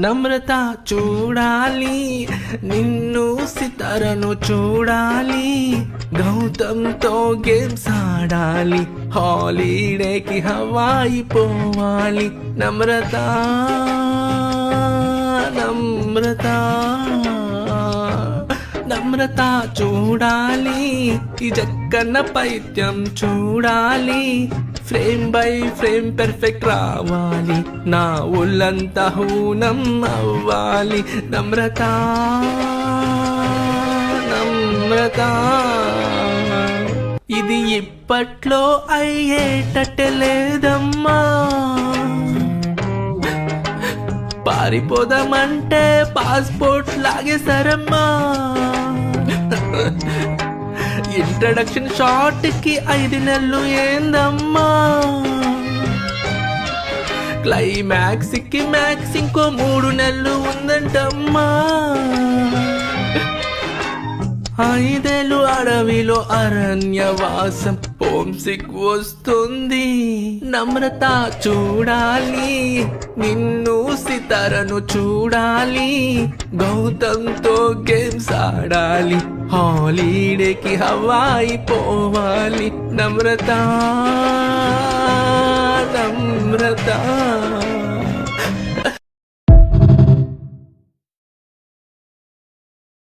నమ్రత చూడాలి, నిన్ను సితారను చూడాలి, గౌతమ్తో గేమ్స్ ఆడాలి, హాలిడేకి హవాయి పోవాలి. నమ్రత నమ్రత నమ్రత చూడాలి, ఈ జక్కన్న పైత్యం చూడాలి, ఫ్రేమ్ బై ఫ్రేమ్ పెర్ఫెక్ట్ రావాలి, నా ఒళ్ళంతా హూనం అవ్వాలి. నమ్రత నమ్రత ఇది ఇప్పట్లో అయ్యేటట్టే లేదమ్మా, పారిపోదామంటే పాస్పోర్ట్ లాగేశారమ్మా, ఇంట్రడక్షన్ షాట్ కి 5 నెలలు ఏందమ్మా, క్లైమాక్స్ కి మ్యాక్స్ ఇంకో 3 నెలలు ఉందంటమ్మా, 5 ఏళ్ళు అడవిలో అరణ్యవాసం హోమ్సిక్ వస్తుంది. నమ్రత చూడాలి, నిన్ను సితారను చూడాలి, గౌతమ్తో గేమ్స్ ఆడాలి, హాలిడేకి హవాయి పోవాలి. నమ్రత